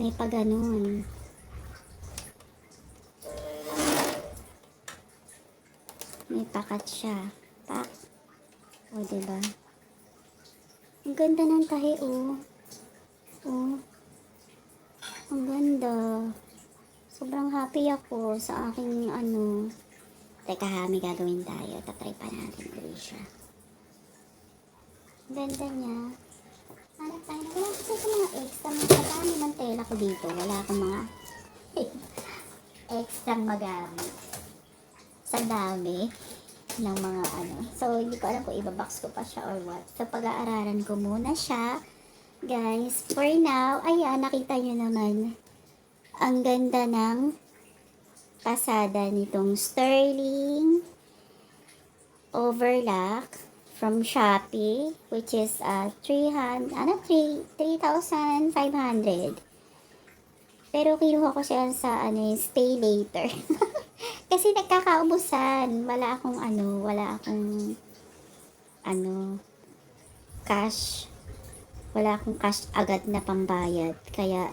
may pa ganun. May pakat siya. Pak. O, diba? Ang ganda ng tahi, oh. Oh. Ang ganda. Sobrang happy ako sa aking, ano. Teka ha, may gagawin tayo. Tatry pa natin ulit siya. Ang ganda niya. Hanap tayo na. Wala kasi sa mga extra. Madami ng tela ko dito. Wala akong mga extra magamit. Sa dami ng mga ano. So, hindi ko alam kung ibabox ko pa siya or what. So, pag-aaralan ko muna siya. Guys, for now, ayan, nakita nyo naman. Ang ganda ng pasada nitong sterling overlock from Shopee, which is 3,500. Pero kinuha ko siya sa stay later. Kasi nagkakaubusan. Wala akong cash. Wala akong cash agad na pambayad. Kaya,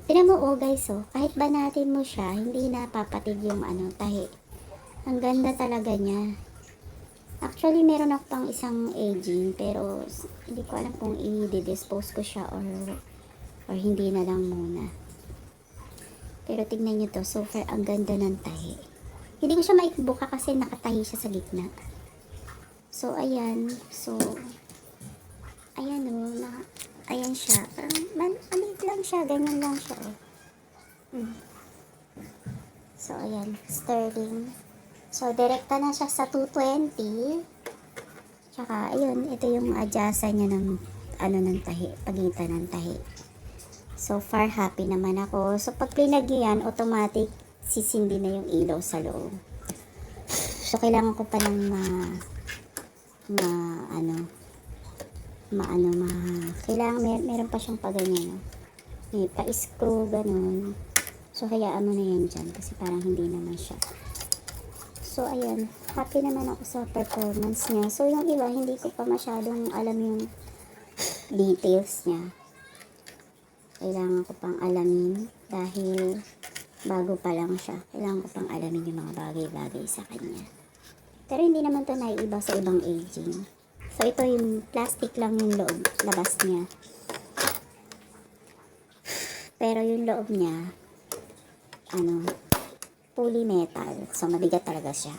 tinan mo, oh guys, oh, kahit banatin mo siya, hindi napapatig yung tahi. Ang ganda talaga niya. Actually, meron ako pang isang aging, pero hindi ko alam kung i-dispose ko siya or hindi na lang muna. Pero tignan nyo to, so far, ang ganda ng tahi. Hindi ko siya maibuka kasi nakatahi siya sa gitna. So, ayan. So, ayan o, ayan siya. Parang, maliit lang siya, ganyan lang siya. So, ayan, sterling. So, direkta na siya sa 220. Tsaka, ayun, ito yung adjustan niya ng, ng tahi, pagitan ng tahi. So far, happy naman ako. So, pag plinag yan, automatic, sisindi na yung ilaw sa loob. So, kailangan ko pa ng kailangan, meron pa siyang paganyan. May pa-screw, ganun. So, hayaan mo na yan dyan, kasi parang hindi naman siya. So, ayan. Happy naman ako sa performance niya. So, yung iba, hindi ko pa masyadong alam yung details niya. Kailangan ko pang alamin dahil bago pa lang siya. Kailangan ko pang alamin yung mga bagay-bagay sa kanya. Pero hindi naman ito naiiba sa ibang aging. So, ito yung plastic lang yung loob, labas niya. Pero yung loob niya, fully metal. So, mabigat talaga siya.